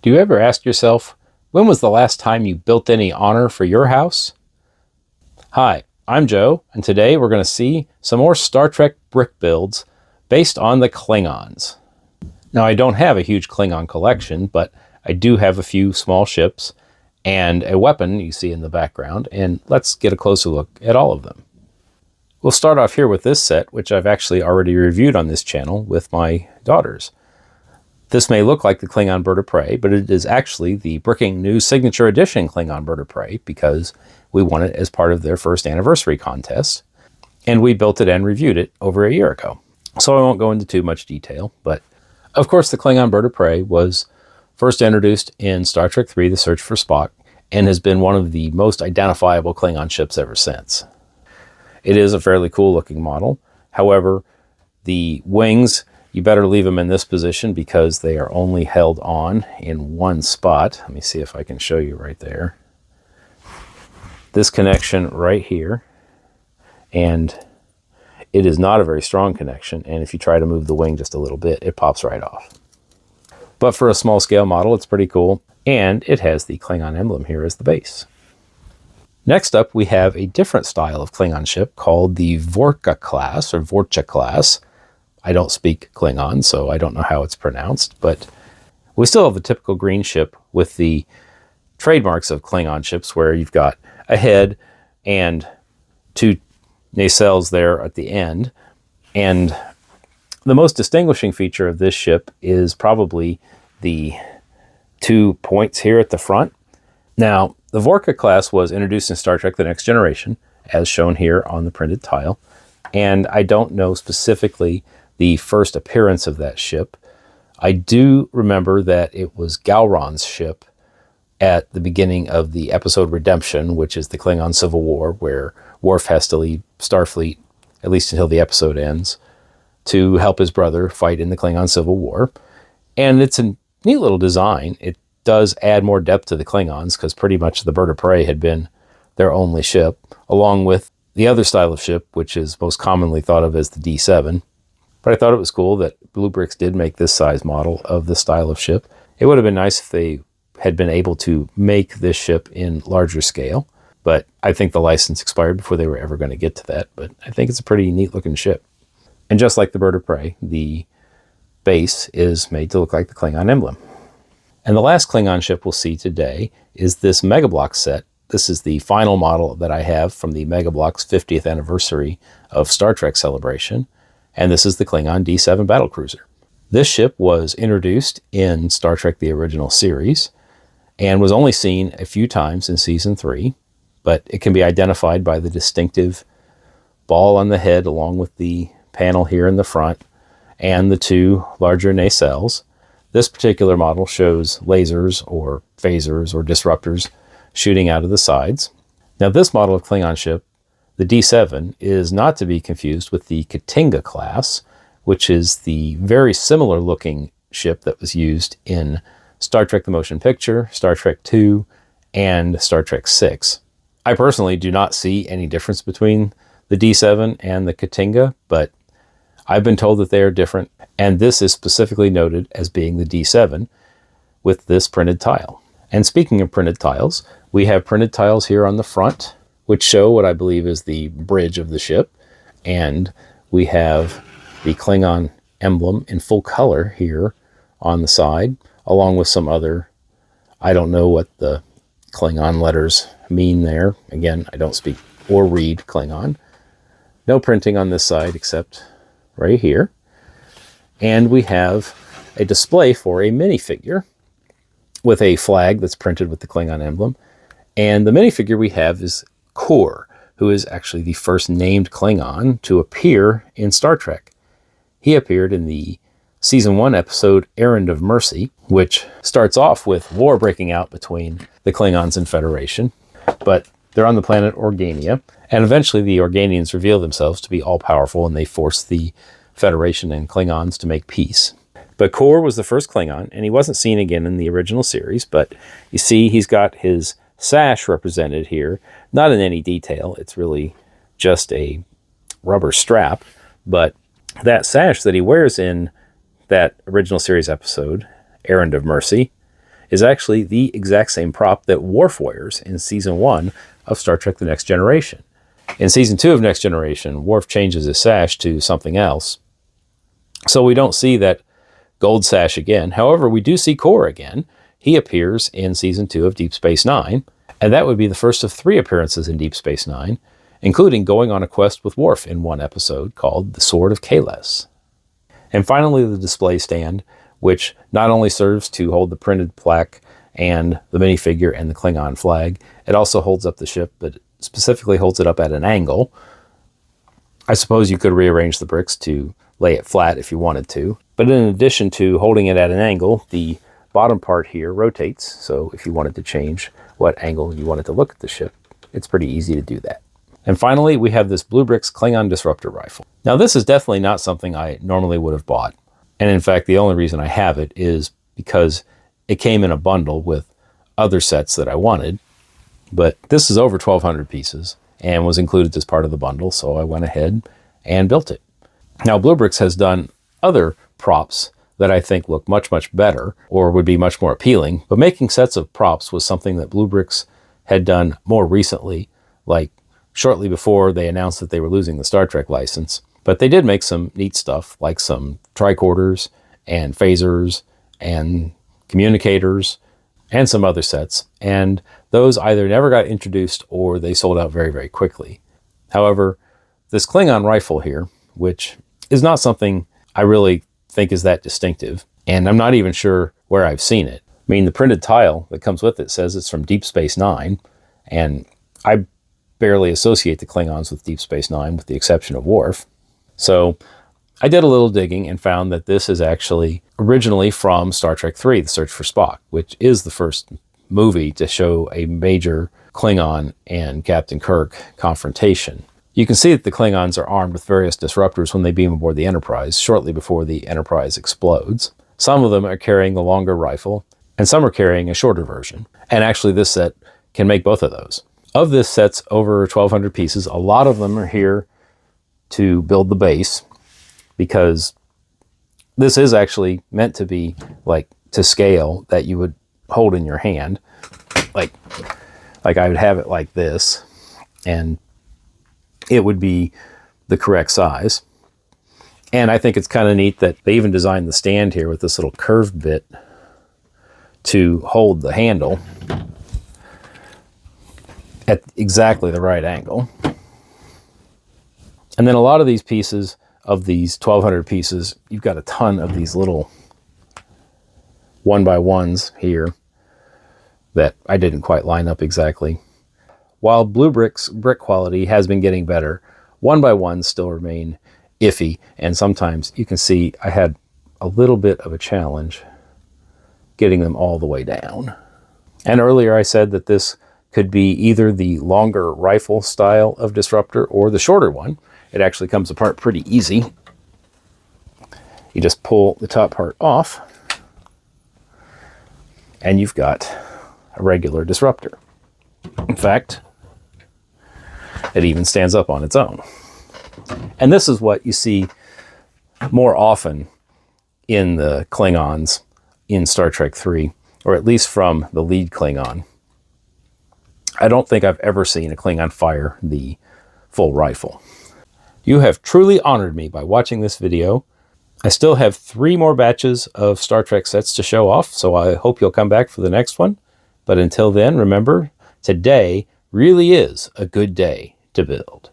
Do you ever ask yourself, when was the last time you built any honor for your house? Hi, I'm Joe, and today we're going to see some more Star Trek brick builds based on the Klingons. Now, I don't have a huge Klingon collection, but I do have a few small ships and a weapon you see in the background, and let's get a closer look at all of them. We'll start off here with this set, which I've actually already reviewed on this channel with my daughters. This may look like the Klingon Bird of Prey, but it is actually the Bricking New Signature Edition Klingon Bird of Prey because we won it as part of their first anniversary contest, and we built it and reviewed it over a year ago. So I won't go into too much detail, but of course the Klingon Bird of Prey was first introduced in Star Trek III, The Search for Spock, and has been one of the most identifiable Klingon ships ever since. It is a fairly cool looking model. However, the wings, you better leave them in this position because they are only held on in one spot. Let me see if I can show you right there. This connection right here, and it is not a very strong connection, and if you try to move the wing just a little bit, it pops right off. But for a small scale model, it's pretty cool, and it has the Klingon emblem here as the base. Next up, we have a different style of Klingon ship called the Vor'cha class, or Vor'cha class. I don't speak Klingon, so I don't know how it's pronounced, but we still have a typical green ship with the trademarks of Klingon ships where you've got a head and two nacelles there at the end. And the most distinguishing feature of this ship is probably the 2 points here at the front. Now, the Vor'cha class was introduced in Star Trek The Next Generation, as shown here on the printed tile, and I don't know specifically the first appearance of that ship. I do remember that it was Gowron's ship at the beginning of the episode Redemption, which is the Klingon Civil War, where Worf has to leave Starfleet, at least until the episode ends, to help his brother fight in the Klingon Civil War. And it's a neat little design. It does add more depth to the Klingons, because pretty much the Bird of Prey had been their only ship, along with the other style of ship, which is most commonly thought of as the D7. But I thought it was cool that BlueBrixx did make this size model of this style of ship. It would have been nice if they had been able to make this ship in larger scale, but I think the license expired before they were ever going to get to that. But I think it's a pretty neat looking ship. And just like the Bird of Prey, the base is made to look like the Klingon emblem. And the last Klingon ship we'll see today is this Mega Bloks set. This is the final model that I have from the Mega Bloks 50th anniversary of Star Trek Celebration. And this is the Klingon D7 Battlecruiser. This ship was introduced in Star Trek the Original Series and was only seen a few times in Season 3, but it can be identified by the distinctive ball on the head along with the panel here in the front and the two larger nacelles. This particular model shows lasers or phasers or disruptors shooting out of the sides. Now, this model of Klingon ship, the D7, is not to be confused with the Ktinga class, which is the very similar looking ship that was used in Star Trek the Motion Picture, Star Trek II, and Star Trek VI. I personally do not see any difference between the D7 and the Ktinga, but I've been told that they are different, and this is specifically noted as being the D7 with this printed tile. And speaking of printed tiles, we have printed tiles here on the front, which show what I believe is the bridge of the ship. And we have the Klingon emblem in full color here on the side, along with some other, I don't know what the Klingon letters mean there. Again, I don't speak or read Klingon. No printing on this side except right here. And we have a display for a minifigure with a flag that's printed with the Klingon emblem. And the minifigure we have is Kor, who is actually the first named Klingon to appear in Star Trek. He appeared in the Season 1 episode Errand of Mercy, which starts off with war breaking out between the Klingons and Federation, but they're on the planet Organia, and eventually the Organians reveal themselves to be all-powerful, and they force the Federation and Klingons to make peace. But Kor was the first Klingon, and he wasn't seen again in the original series, but you see he's got his sash represented here, not in any detail. It's really just a rubber strap, but that sash that he wears in that original series episode, Errand of Mercy, is actually the exact same prop that Worf wears in Season 1 of Star Trek The Next Generation. In Season 2 of Next Generation, Worf changes his sash to something else, so we don't see that gold sash again. However, we do see Kor again. He appears in Season 2 of Deep Space Nine, and that would be the first of 3 appearances in Deep Space Nine, including going on a quest with Worf in one episode called The Sword of Kahless. And finally, the display stand, which not only serves to hold the printed plaque and the minifigure and the Klingon flag, it also holds up the ship, but specifically holds it up at an angle. I suppose you could rearrange the bricks to lay it flat if you wanted to. But in addition to holding it at an angle, the bottom part here rotates. So if you wanted to change what angle you wanted to look at the ship, it's pretty easy to do that. And finally, we have this BlueBrixx Klingon Disruptor Rifle. Now, this is definitely not something I normally would have bought. And in fact, the only reason I have it is because it came in a bundle with other sets that I wanted. But this is over 1,200 pieces and was included as part of the bundle, so I went ahead and built it. Now, BlueBrixx has done other props that I think look much, much better or would be much more appealing, but making sets of props was something that BlueBrixx had done more recently, like shortly before they announced that they were losing the Star Trek license. But they did make some neat stuff, like some tricorders and phasers and communicators and some other sets, and those either never got introduced or they sold out very, very quickly. However, this Klingon rifle here, which is not something I really think is that distinctive, and I'm not even sure where I've seen it. I mean, the printed tile that comes with it says it's from Deep Space Nine, and I barely associate the Klingons with Deep Space Nine, with the exception of Worf. So I did a little digging and found that this is actually originally from Star Trek III, The Search for Spock, which is the first movie to show a major Klingon and Captain Kirk confrontation. You can see that the Klingons are armed with various disruptors when they beam aboard the Enterprise, shortly before the Enterprise explodes. Some of them are carrying the longer rifle, and some are carrying a shorter version. And actually, this set can make both of those. Of this set's over 1,200 pieces, a lot of them are here to build the base, because this is actually meant to be like to scale, that you would hold in your hand. Like I would have it like this, and it would be the correct size. And I think it's kind of neat that they even designed the stand here with this little curved bit to hold the handle at exactly the right angle. And then a lot of these pieces, of these 1,200 pieces, you've got a ton of these little 1x1s here that I didn't quite line up exactly. While BlueBrixx brick quality has been getting better, 1x1s still remain iffy, and sometimes you can see I had a little bit of a challenge getting them all the way down. And earlier I said that this could be either the longer rifle style of disruptor or the shorter one. It actually comes apart pretty easy. You just pull the top part off, and you've got a regular disruptor. In fact, it even stands up on its own. And this is what you see more often in the Klingons in Star Trek III, or at least from the lead Klingon. I don't think I've ever seen a Klingon fire the full rifle. You have truly honored me by watching this video. I still have 3 more batches of Star Trek sets to show off, so I hope you'll come back for the next one. But until then, remember, today really is a good day to build.